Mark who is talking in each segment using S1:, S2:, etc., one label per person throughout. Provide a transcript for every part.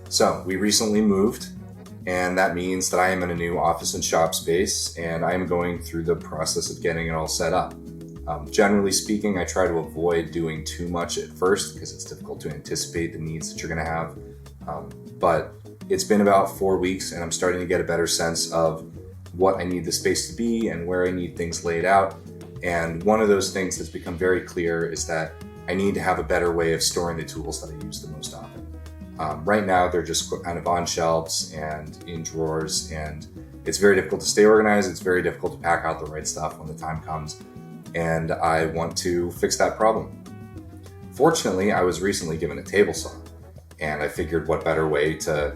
S1: So we recently moved, and that means that I am in a new office and shop space, and I am going through the process of getting it all set up. Generally speaking, I try to avoid doing too much at first because it's difficult to anticipate the needs that you're going to have. But it's been about 4 weeks, and I'm starting to get a better sense of what I need the space to be and where I need things laid out. And one of those things that's become very clear is that I need to have a better way of storing the tools that I use the most often. Right now, they're just kind of on shelves and in drawers, and it's very difficult to stay organized. It's very difficult to pack out the right stuff when the time comes, and I want to fix that problem. Fortunately, I was recently given a table saw, and I figured what better way to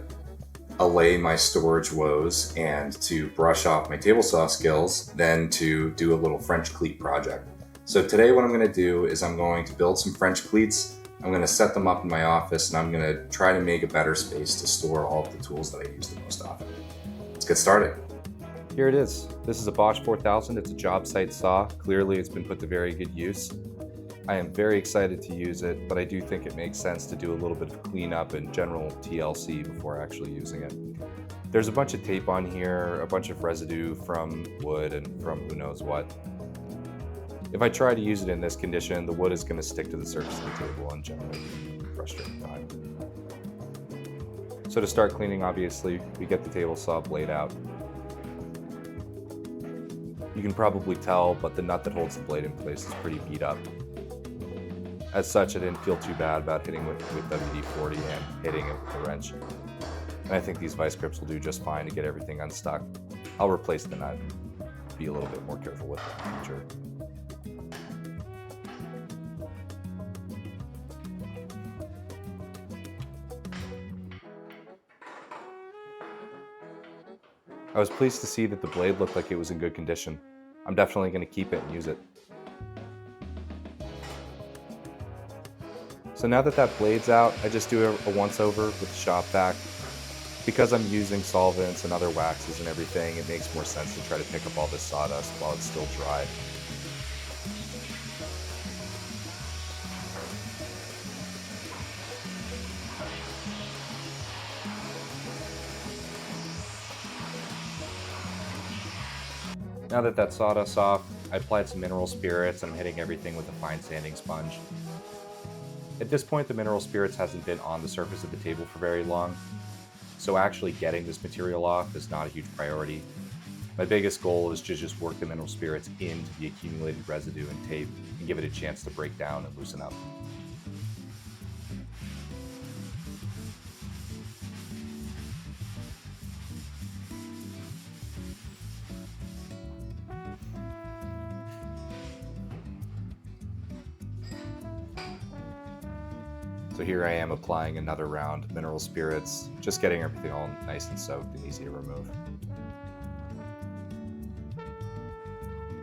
S1: allay my storage woes and to brush off my table saw skills than to do a little French cleat project. So today what I'm going to do is I'm going to build some French cleats. I'm going to set them up in my office, and I'm going to try to make a better space to store all of the tools that I use the most often. Let's get started.
S2: Here it is. This is a Bosch 4000. It's a job site saw. Clearly it's been put to very good use. I am very excited to use it, but I do think it makes sense to do a little bit of cleanup and general TLC before actually using it. There's a bunch of tape on here, a bunch of residue from wood and from who knows what. If I try to use it in this condition, the wood is going to stick to the surface of the table and generally frustrating time. So to start cleaning, obviously, we get the table saw blade out. You can probably tell, but the nut that holds the blade in place is pretty beat up. As such, I didn't feel too bad about hitting with WD-40 and hitting it with a wrench. And I think these vice grips will do just fine to get everything unstuck. I'll replace the nut, be a little bit more careful with it in the future. I was pleased to see that the blade looked like it was in good condition. I'm definitely going to keep it and use it. So now that that blade's out, I just do a once over with the shop vac. Because I'm using solvents and other waxes and everything, it makes more sense to try to pick up all this sawdust while it's still dry. Now that that sawdust's off, I applied some mineral spirits and I'm hitting everything with a fine sanding sponge. At this point, the mineral spirits hasn't been on the surface of the table for very long, so actually getting this material off is not a huge priority. My biggest goal is to just work the mineral spirits into the accumulated residue and tape and give it a chance to break down and loosen up. So here I am applying another round of mineral spirits, just getting everything all nice and soaked and easy to remove.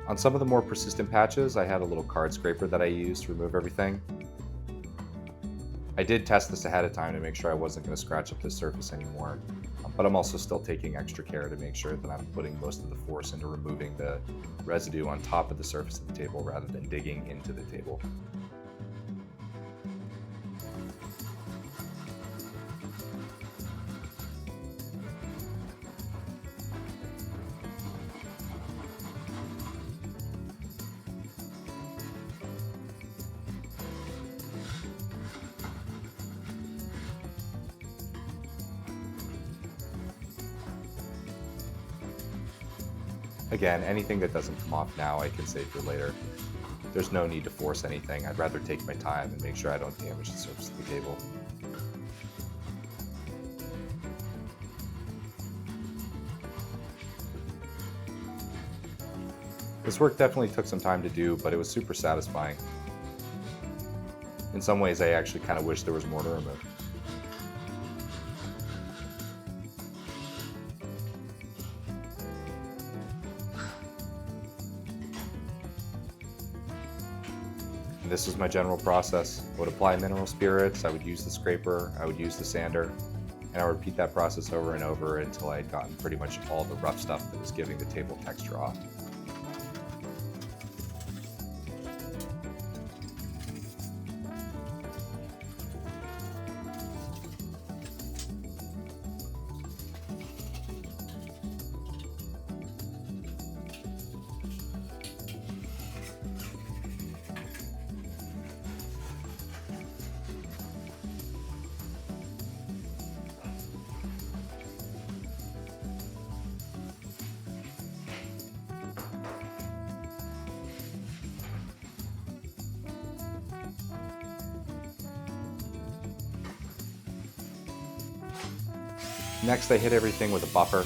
S2: On some of the more persistent patches, I had a little card scraper that I used to remove everything. I did test this ahead of time to make sure I wasn't going to scratch up the surface anymore, but I'm also still taking extra care to make sure that I'm putting most of the force into removing the residue on top of the surface of the table rather than digging into the table. Again, anything that doesn't come off now I can save for later. There's no need to force anything. I'd rather take my time and make sure I don't damage the surface of the table. This work definitely took some time to do, but it was super satisfying. In some ways, I actually kind of wish there was more to remove. And this is my general process. I would apply mineral spirits, I would use the scraper, I would use the sander, and I would repeat that process over and over until I had gotten pretty much all the rough stuff that was giving the table texture off. Next, I hit everything with a buffer.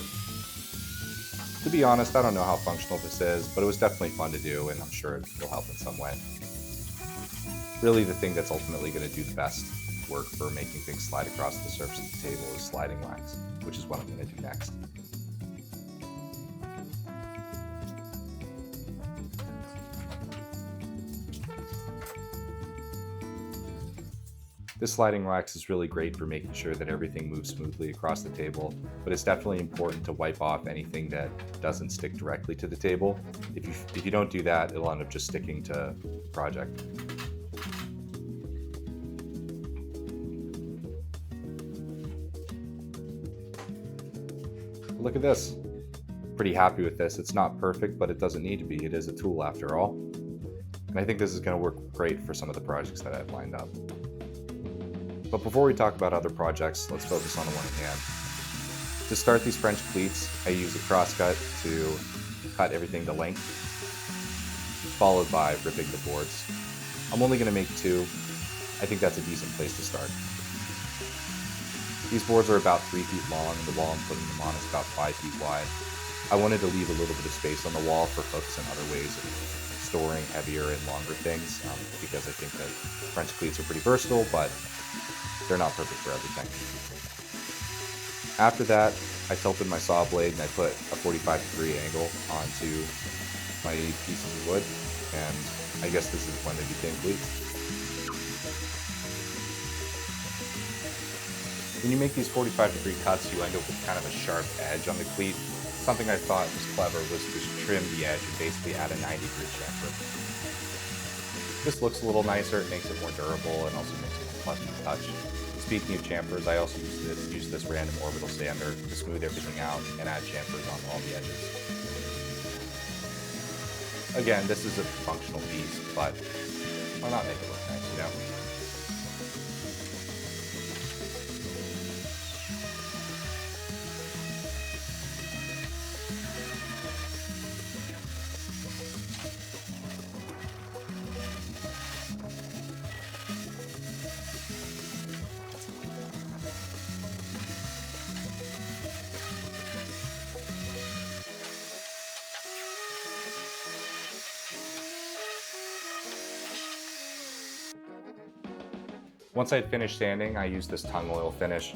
S2: To be honest, I don't know how functional this is, but it was definitely fun to do, and I'm sure it will help in some way. Really, the thing that's ultimately going to do the best work for making things slide across the surface of the table is sliding wax, which is what I'm going to do next. This sliding wax is really great for making sure that everything moves smoothly across the table, but it's definitely important to wipe off anything that doesn't stick directly to the table. If you don't do that, it'll end up just sticking to the project. Look at this. Pretty happy with this. It's not perfect, but it doesn't need to be. It is a tool after all. And I think this is going to work great for some of the projects that I have lined up. But before we talk about other projects, let's focus on the one at hand. To start these French cleats, I use a crosscut to cut everything to length, followed by ripping the boards. I'm only going to make 2. I think that's a decent place to start. These boards are about 3 feet long, and the wall I'm putting them on is about 5 feet wide. I wanted to leave a little bit of space on the wall for hooks and other ways of storing heavier and longer things, because I think that French cleats are pretty versatile, but they're not perfect for everything. After that, I tilted my saw blade and I put a 45-degree angle onto my pieces of wood, and I guess this is when they became cleats. When you make these 45-degree cuts, you end up with kind of a sharp edge on the cleat. Something I thought was clever was to trim the edge and basically add a 90-degree chamfer. This looks a little nicer, it makes it more durable, and also makes it more pleasant to touch. Speaking of chamfers, I also use this random orbital sander to smooth everything out and add chamfers on all the edges. Again, this is a functional piece, but why not make it look nice, you know? Once I had finished sanding, I used this tung oil finish.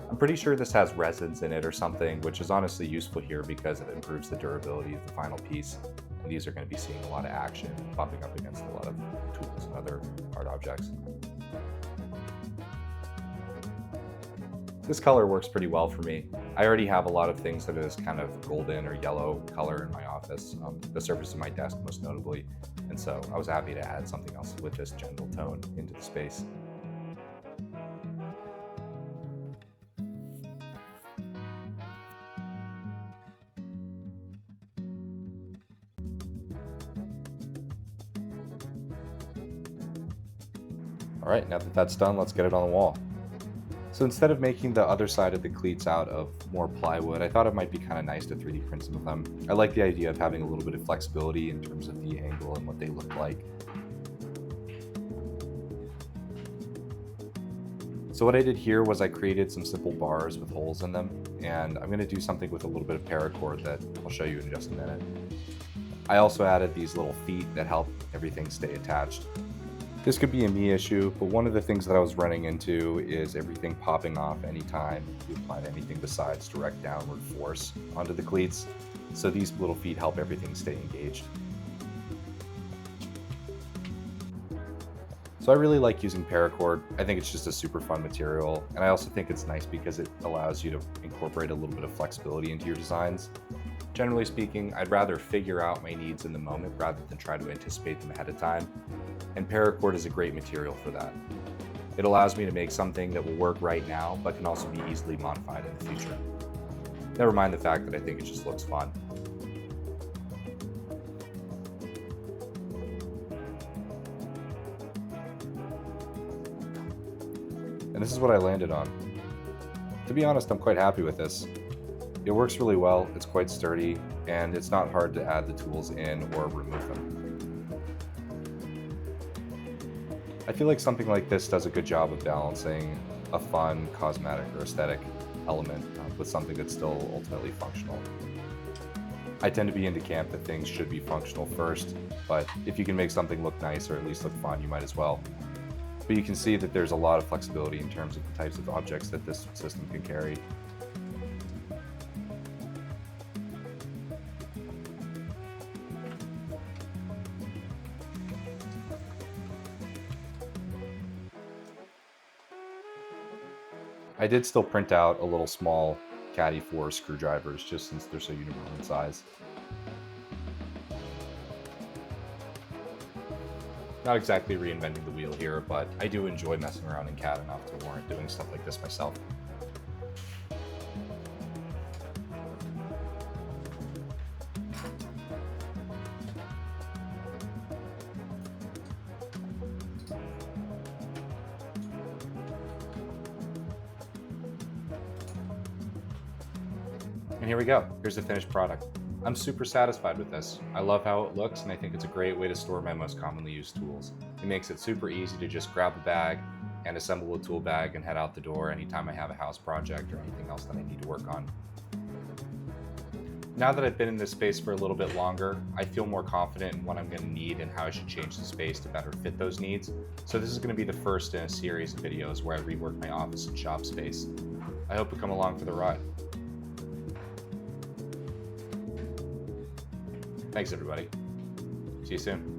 S2: I'm pretty sure this has resins in it or something, which is honestly useful here because it improves the durability of the final piece. And these are going to be seeing a lot of action, bumping up against a lot of tools and other hard objects. This color works pretty well for me. I already have a lot of things that are this kind of golden or yellow color in my office, the surface of my desk most notably, and so I was happy to add something else with this gentle tone into the space. All right, now that that's done, let's get it on the wall. So instead of making the other side of the cleats out of more plywood, I thought it might be kind of nice to 3D print some of them. I like the idea of having a little bit of flexibility in terms of the angle and what they look like. So what I did here was I created some simple bars with holes in them, and I'm going to do something with a little bit of paracord that I'll show you in just a minute. I also added these little feet that help everything stay attached. This could be a me issue, but one of the things that I was running into is everything popping off anytime you apply anything besides direct downward force onto the cleats. So these little feet help everything stay engaged. So I really like using paracord. I think it's just a super fun material, and I also think it's nice because it allows you to incorporate a little bit of flexibility into your designs. Generally speaking, I'd rather figure out my needs in the moment rather than try to anticipate them ahead of time, and paracord is a great material for that. It allows me to make something that will work right now, but can also be easily modified in the future. Never mind the fact that I think it just looks fun. And this is what I landed on. To be honest, I'm quite happy with this. It works really well, it's quite sturdy, and it's not hard to add the tools in or remove them. I feel like something like this does a good job of balancing a fun cosmetic or aesthetic element with something that's still ultimately functional. I tend to be in the camp that things should be functional first, but if you can make something look nice or at least look fun, you might as well. But you can see that there's a lot of flexibility in terms of the types of objects that this system can carry. I did still print out a little small caddy for screwdrivers just since they're so uniform in size. Not exactly reinventing the wheel here, but I do enjoy messing around in CAD enough to warrant doing stuff like this myself. And here we go. Here's the finished product. I'm super satisfied with this. I love how it looks, and I think it's a great way to store my most commonly used tools. It makes it super easy to just grab a bag and assemble a tool bag and head out the door anytime I have a house project or anything else that I need to work on. Now that I've been in this space for a little bit longer, I feel more confident in what I'm going to need and how I should change the space to better fit those needs. So this is going to be the first in a series of videos where I rework my office and shop space. I hope you come along for the ride. Thanks, everybody. See you soon.